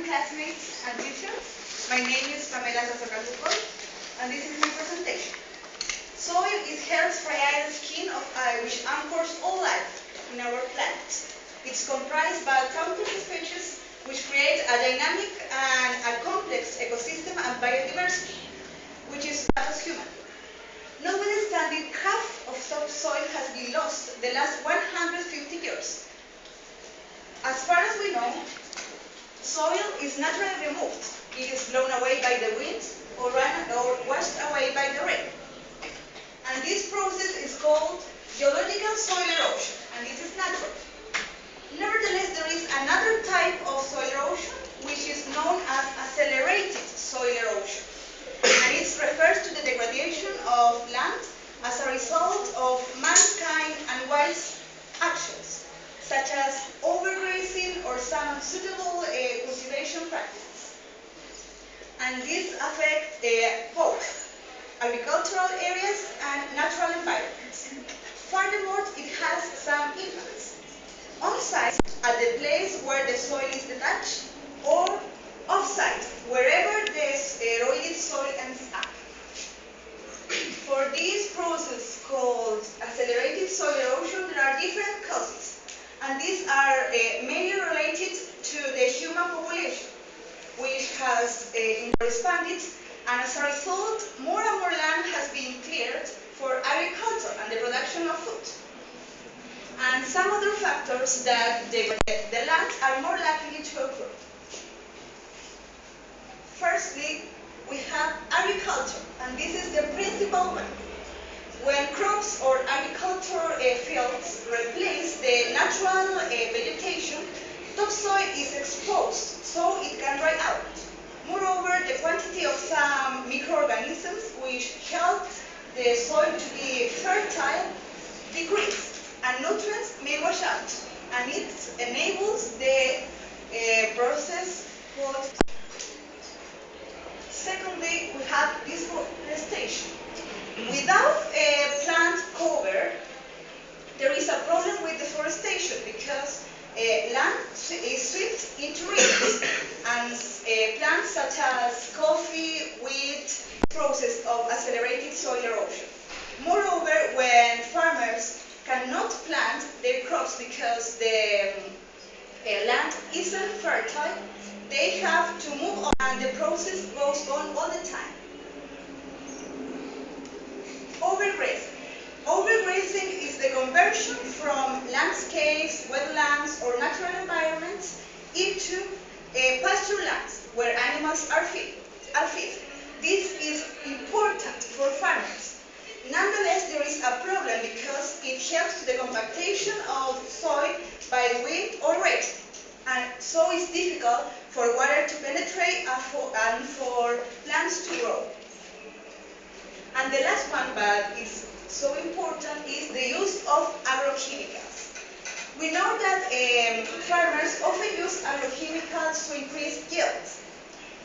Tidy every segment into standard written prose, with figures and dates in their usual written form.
classmates and teachers. My name is Pamela Zazacaluco, and this is my presentation. Soil is Earth's fragile skin which anchors all life in our planet. It's comprised by countless species which create a dynamic and a complex ecosystem and biodiversity, which is not as human. Notwithstanding, half of topsoil has been lost the last 150 years. As far as we know, soil is naturally removed. It is blown away by the wind or washed away by the rain. And this process is called geological soil erosion, and this is natural. Nevertheless, there is another type of soil erosion which is known as accelerated soil erosion. And it refers to the degradation of land as a result of mankind and wise actions, such as overgrazing or some unsuitable cultivation practices. And these affect both agricultural areas and natural environments. Furthermore, it has some impacts on-site at the place where the soil is detached, or off-site, wherever the eroded soil ends up. For this process called accelerated soil erosion, there are different causes, and these are mainly related to the human population, which has expanded, and as a result, more and more land has been cleared for agriculture and the production of food. And some other factors that the lands are more likely to occur. Firstly, we have agriculture, and this is the principal one. When crops or agricultural fields replace the natural vegetation, topsoil is exposed, so it can dry out. Moreover, the quantity of some microorganisms which help the soil to be fertile decrease, and nutrients may wash out, and it enables the process called. Secondly, we have deforestation. Without a plant cover, there is a problem with deforestation because land is swept into rivers, and plants such as coffee, wheat, process of accelerated soil erosion. Moreover, when farmers cannot plant their crops because the land isn't fertile, they have to move on, and the process goes on all the time. Overgrazing. Overgrazing is the conversion from landscapes, wetlands, or natural environments into pasture lands where animals are fed. This is important for farmers. Nonetheless, there is a problem because it helps to the compactation of soil by wind or rain, and so it's difficult for water to penetrate and for plants to grow. And the last one, but is so important, is the use of agrochemicals. We know that farmers often use agrochemicals to increase yields.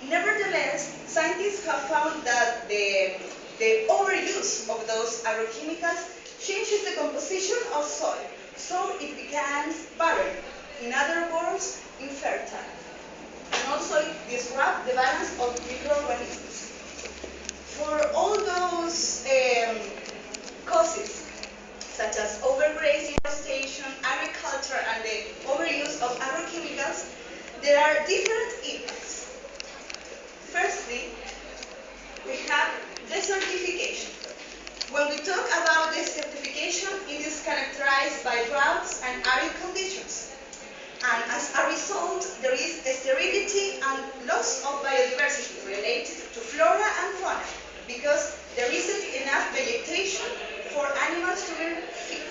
Nevertheless, scientists have found that the overuse of those agrochemicals changes the composition of soil, so it becomes barren. In other words, infertile. And also it disrupts the balance of microorganisms. For all those causes, such as overgrazing, deforestation, agriculture, and the overuse of agrochemicals, there are different impacts. Firstly, we have desertification. When we talk about desertification, it is characterized by droughts and arid conditions. And as a result, there is sterility and loss of biodiversity related to flora and fauna, because there isn't enough vegetation for animals to feed.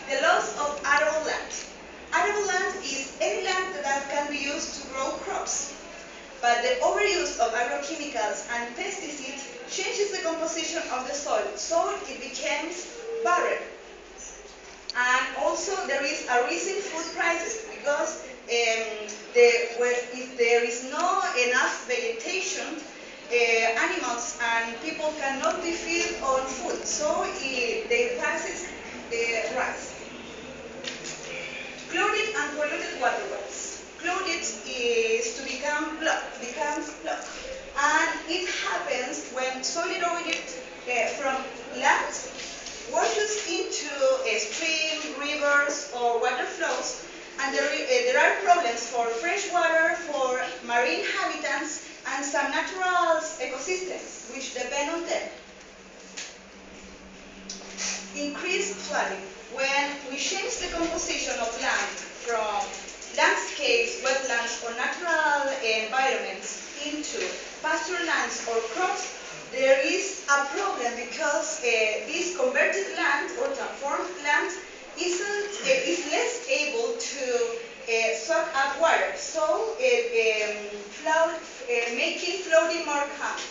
The loss of arable land. Arable land is any land that can be used to grow crops. But the overuse of agrochemicals and pesticides changes the composition of the soil, so it becomes barren. And also there is a rise in food prices because if there is not enough vegetation, animals and people cannot be fed on food, so their prices rise. Chlorine and polluted waterways. And there are problems for fresh water, for marine habitats, and some natural ecosystems which depend on them. Increased flooding. When we change the composition of land from landscapes, wetlands, or natural environments into pasture lands or crops, there is a problem because this converted land or transformed land is less able to soak up water, so making flooding more common.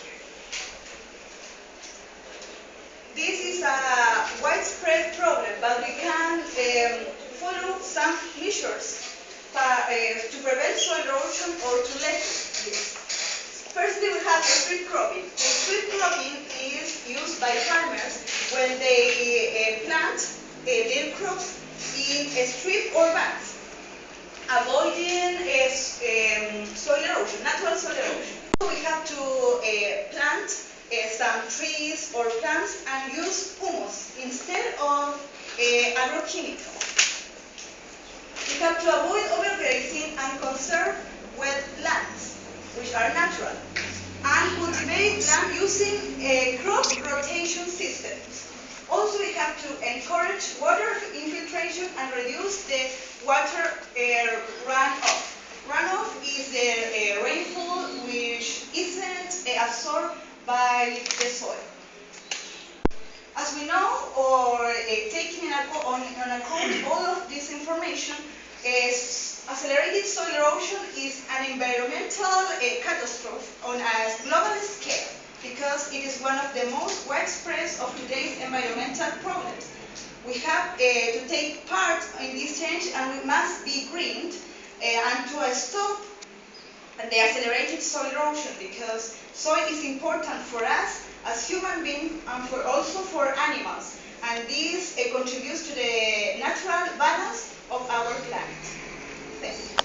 This is a widespread problem, but we can follow some measures to prevent soil erosion or to lessen this. Firstly, we have strip cropping. Strip cropping is used by farmers when they plant their crops in a strip or bands, avoiding soil erosion, natural soil erosion. We have to plant some trees or plants and use humus instead of agrochemicals. We have to avoid overgrazing and conserve wetlands, which are natural, and cultivate land using crop rotation systems. Also, we have to encourage water infiltration and reduce the water runoff. Runoff is the rainfall which isn't absorbed by the soil. As we know, or taking on account all of this information, accelerated soil erosion is an environmental catastrophe on a global scale because it is one of the most widespread of today's environmental problems. We have to take part in this change and we must be green and to stop the accelerated soil erosion because soil is important for us as human beings and also for animals, and this contributes to the natural balance of our planet. Thank you.